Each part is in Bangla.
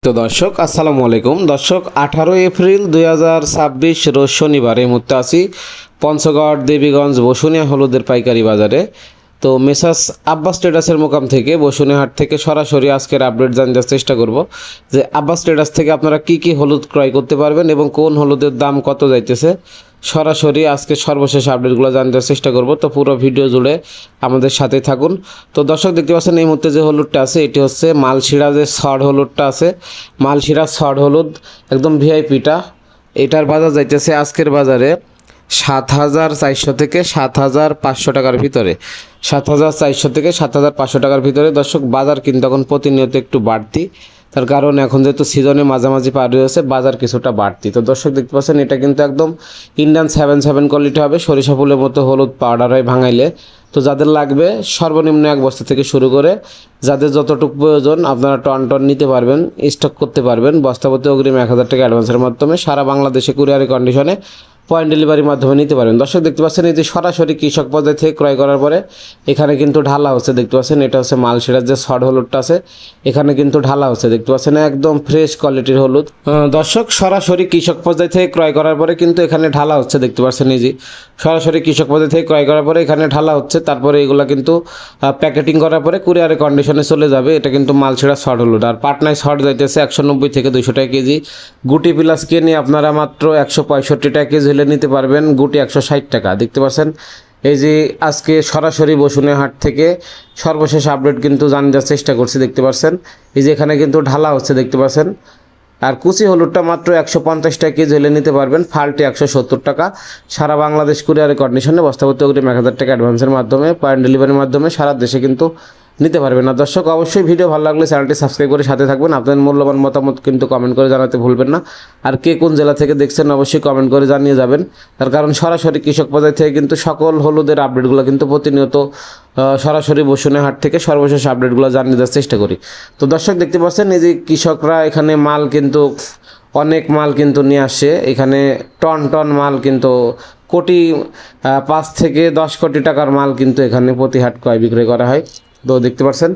তো দর্শক আসসালামু আলাইকুম। দর্শক 18 এপ্রিল 2026 রোজ শনিবার এই মুহূর্তে আছি পঞ্চগড় দেবীগঞ্জ বসুনিয়া হলুদের পাইকারি বাজারে। তো মেসাস আব্বাস ট্রেডার্সের মোকাম থেকে বসুনিয়া হাট থেকে সরাসরি আজকের আপডেট জানার চেষ্টা করব যে আব্বাস ট্রেডার্স থেকে আপনারা কি কি হলুদ ক্রয় করতে পারবেন এবং কোন হলুদের দাম কত যাইতেছে। সরাসরি আজকে সর্বশেষ আপডেটগুলো জানতে চেষ্টা করব। তো পুরো ভিডিও জুড়ে আমাদের সাথে থাকুন। তো দর্শক দেখতে পাচ্ছেন এই মুহূর্তে যে হলুদটা আছে এটি হচ্ছে মালশিরা যে সড হলুদটা আছে, মালশিরা সড হলুদ একদম ভিআইপিটা। এটার বাজার যাইতেছে আজকের বাজারে 7,400 থেকে 7,500 টাকার ভিতরে, 7,400 থেকে 7,500 টাকার ভিতরে। দর্শক বাজার কিন্তু এখন প্রতিনিয়ত একটু বাড়তি, তার কারণ এখন যেহেতু সিজনে মাঝামাঝি পার হয়েছে বাজার কিছুটা বাড়তি। তো দর্শক দেখতে পাচ্ছেন এটা কিন্তু একদম ইন্ডিয়ান 7 কোয়ালিটি হবে, সরিষা ফুলের মতো হলুদ পাউডার হয় ভাঙাইলে। তো যাদের লাগবে সর্বনিম্ন 1 বস্তা থেকে শুরু করে যাদের যতটুকু প্রয়োজন আপনারা টন নিতে পারবেন, স্টক করতে পারবেন। বস্তাপতি অগ্রিম 1,000 টাকা অ্যাডভান্সের মাধ্যমে সারা বাংলাদেশে কুরিয়ারি কন্ডিশনে পয়েন্ট ডেলিভারির মাধ্যমে নিতে পারেন। দর্শক দেখতে পাচ্ছেন এই যে সরাসরি কৃষক পর্যায় থেকে ক্রয় করার পরে এখানে কিন্তু ঢালা হচ্ছে, দেখতে পাচ্ছেন এটা হচ্ছে মালশিরার যে সড হলুদটা আছে এখানে কিন্তু ঢালা হচ্ছে, দেখতে পাচ্ছেন একদম ফ্রেশ কোয়ালিটির হলুদ। দর্শক সরাসরি কৃষক পর্যায় থেকে ক্রয় করার পরে কিন্তু এখানে ঢালা হচ্ছে, দেখতে পাচ্ছেন এই যে সরাসরি কৃষক পর্যায় থেকে ক্রয় করার পরে এখানে ঢালা হচ্ছে। তারপরে এগুলো কিন্তু প্যাকেটিং করার পরে কুরিয়ারে কন্ডিশনে চলে যাবে। এটা কিন্তু মালশিরা সড হলুদ। আর পাটনায় সড যাইতেছে 190 থেকে 200 টাকা কেজি। গুটি প্লাস কিনে আপনারা মাত্র 165 টাকা কেজি হলে নিতে পারবেন, গুটি 160 টাকা। দেখতে পাচ্ছেন এই যে আজকে সরাসরি বসুনিয়া হাট থেকে সর্বশেষ আপডেট কিন্তু জানার চেষ্টা করছি। দেখতে পাচ্ছেন এই যে এখানে কিন্তু ঢালা হচ্ছে, দেখতে পাচ্ছেন। আর কুচি হলুদটা মাত্র 150 টাকা কেজি হলে নিতে পারবেন, ফালটি 170 টাকা। সারা বাংলাদেশ কুরিয়ারে কন্ডিশনে বস্তাপতি অগ্রিম 1,000 টাকা অ্যাডভান্সের মাধ্যমে পয়েন্ট ডেলিভারির মাধ্যমে সারা দেশে কিন্তু নিতে পারবেন। না দর্শক অবশ্যই ভিডিও ভালো লাগলে চ্যানেলটি সাবস্ক্রাইব করে সাথে থাকবেন। আপনাদের মূল্যবান মতামত কিন্তু কমেন্ট করে জানাতে ভুলবেন না। আর কে কোন জেলা থেকে দেখছেন অবশ্যই কমেন্ট করে জানিয়ে যাবেন, তার কারণ সরাসরি কৃষক পর্যায় থেকে কিন্তু সকল হলুদের আপডেটগুলো কিন্তু প্রতিনিয়ত সরাসরি বসুনিয়া হাট থেকে সর্বশেষ আপডেটগুলো জানিয়ে দেওয়ার চেষ্টা করি। তো দর্শক দেখতে পাচ্ছেন এই যে কৃষকরা এখানে মাল কিন্তু অনেক মাল কিন্তু নিয়ে আসে, এখানে টন মাল কিন্তু কোটি 5 থেকে 10 কোটি টাকার মাল কিন্তু এখানে প্রতি হাট ক্রয় বিক্রয় করা হয়। তো দেখতে পাচ্ছেন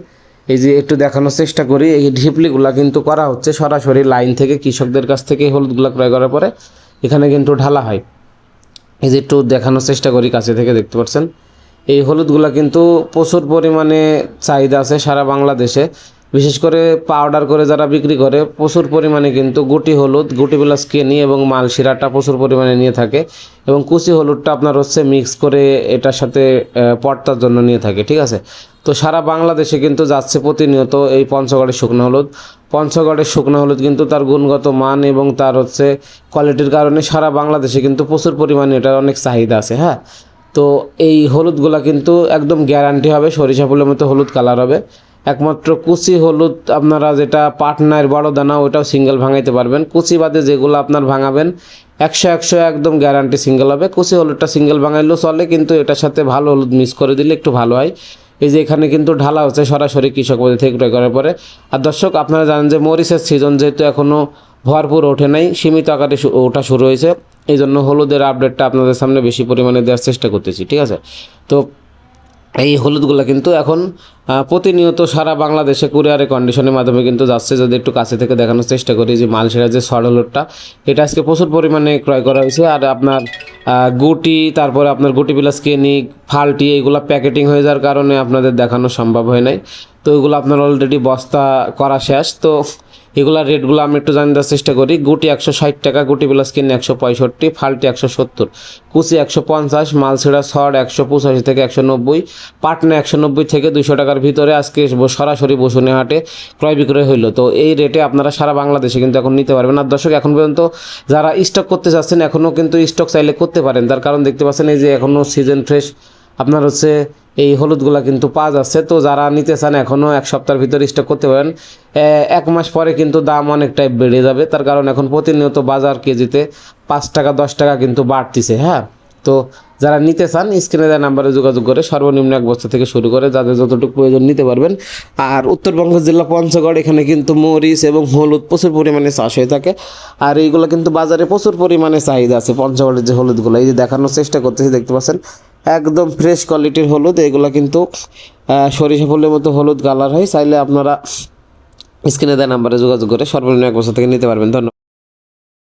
এই যে একটু দেখানোর চেষ্টা করি, এই ঢিপলিগুলা কিন্তু করা হচ্ছে সরাসরি লাইন থেকে কৃষকদের কাছ থেকে হলুদগুলা ক্রয় করার পরে এখানে কিন্তু ঢালা হয়। এই যে একটু দেখানোর চেষ্টা করি কাছে থেকে, দেখতে পাচ্ছেন এই হলুদগুলা কিন্তু প্রচুর পরিমাণে চাহিদা আছে সারা বাংলাদেশে। বিশেষ করে পাউডার করে যারা বিক্রি করে প্রচুর পরিমাণে কিন্তু গুটি হলুদ, গুটি প্লাস কেনি এবং মালশিরাটা প্রচুর পরিমাণে নিয়ে থাকে এবং কুচি হলুদটা আপনার হচ্ছে মিক্স করে এটার সাথে পর্তার জন্য নিয়ে থাকে, ঠিক আছে। তো সারা বাংলাদেশে কিন্তু যাচ্ছে প্রতিনিয়ত এই পঞ্চগড়ের শুকনো হলুদ। পঞ্চগড়ের শুকনো হলুদ কিন্তু তার গুণগত মান এবং তার হচ্ছে কোয়ালিটির কারণে সারা বাংলাদেশে কিন্তু প্রচুর পরিমাণে এটার অনেক চাহিদা আছে। হ্যাঁ, তো এই হলুদগুলা কিন্তু একদম গ্যারান্টি হবে সরিষা ফুলের মতো হলুদ কালার হবে। একমাত্র কুচি হলুদ আপনারা যেটা পাটনার বড় দানা ওটাও সিঙ্গেল ভাঙাইতে পারবেন, কুচি বাদে যেগুলো আপনার ভাঙাবেন 100 একদম গ্যারান্টি সিঙ্গেল হবে। কুচি হলুদটা সিঙ্গেল ভাঙাইলেও চলে, কিন্তু এটার সাথে ভালো হলুদ মিক্স করে দিলে একটু ভালো হয়। এই যে এখানে কিন্তু ঢালা হচ্ছে সরাসরি কৃষক বাজার থেকে ক্রয় করার পরে। আর দর্শক আপনারা জানেন যে মরিচের সিজন যেহেতু এখনও ভরপুর ওঠে নাই, সীমিত আকারে ওঠা শুরু হয়েছে, এই জন্য হলুদের আপডেটটা আপনাদের সামনে বেশি পরিমাণে দেওয়ার চেষ্টা করতেছি, ঠিক আছে। তো এই হলুদগুলো কিন্তু এখন প্রতিনিয়ত সারা বাংলাদেশে কুরিয়ারে কন্ডিশনের মাধ্যমে কিন্তু যাচ্ছে। যদি একটু কাছে থেকে দেখানোর চেষ্টা করি যে মালশিরা যে সড হলুদটা এটা আজকে প্রচুর পরিমাণে ক্রয় করা হয়েছে। আর আপনার গুটি, তারপরে আপনার গুটি প্লাস কেনি, ফালটি এইগুলো প্যাকেটিং হয়ে যাওয়ার কারণে আপনাদের দেখানো সম্ভব হয় নাই। তো এগুলো আপনার অলরেডি বস্তা করা শেষ। তো এগুলা রেটগুলো আমি একটু জানিয়ে দেওয়ার চেষ্টা করি। গুটি 160 টাকা, গুটি প্লাস কিনে 165, ফালটি 170, কুচি 150, মালশিরা সড 185 থেকে 190, পাটনা 190 থেকে 200 টাকার ভিতরে আজকে সরাসরি বসুনিয়া হাটে ক্রয় বিক্রয় হইলো। তো এই রেটে আপনারা সারা বাংলাদেশে কিন্তু এখন নিতে পারবেন। আর দর্শক এখন পর্যন্ত যারা স্টক করতে চাচ্ছেন এখনও কিন্তু স্টক চাইলে করতে পারেন, তার কারণ দেখতে পাচ্ছেন এই যে এখনও সিজন ফ্রেশ আপনার হচ্ছে এই হলুদগুলা কিন্তু পাওয়া যাচ্ছে। তো যারা নিতে চান এখনও 1 সপ্তাহের ভিতরে স্টক করতে পারেন। 1 মাস পরে কিন্তু দাম অনেকটাই বেড়ে যাবে, তার কারণ এখন প্রতিনিয়ত বাজার কেজিতে 5 টাকা 10 টাকা কিন্তু বাড়তিছে। হ্যাঁ, তো যারা নিতে চান স্ক্রিনে দেওয়া নাম্বারে যোগাযোগ করে সর্বনিম্ন 1 বস্তা থেকে শুরু করে যাদের যতটুকু প্রয়োজন নিতে পারবেন। আর উত্তরবঙ্গ জেলা পঞ্চগড় এখানে কিন্তু মরিচ এবং হলুদ প্রচুর পরিমাণে চাষ হয়ে থাকে। আর এইগুলো কিন্তু বাজারে প্রচুর পরিমাণে চাহিদা আছে পঞ্চগড়ের যে হলুদগুলো, এই যে দেখানোর চেষ্টা করতেছি, দেখতে পাচ্ছেন একদম ফ্রেশ কোয়ালিটির হলুদ। এগুলো কিন্তু সরিষা ফুলের মতো হলুদ কালার হয়, চাইলে আপনারা স্ক্রিনে দেওয়া নাম্বারে যোগাযোগ করে সর্বনিম্ন 1 বছর থেকে নিতে পারবেন। ধন্যবাদ।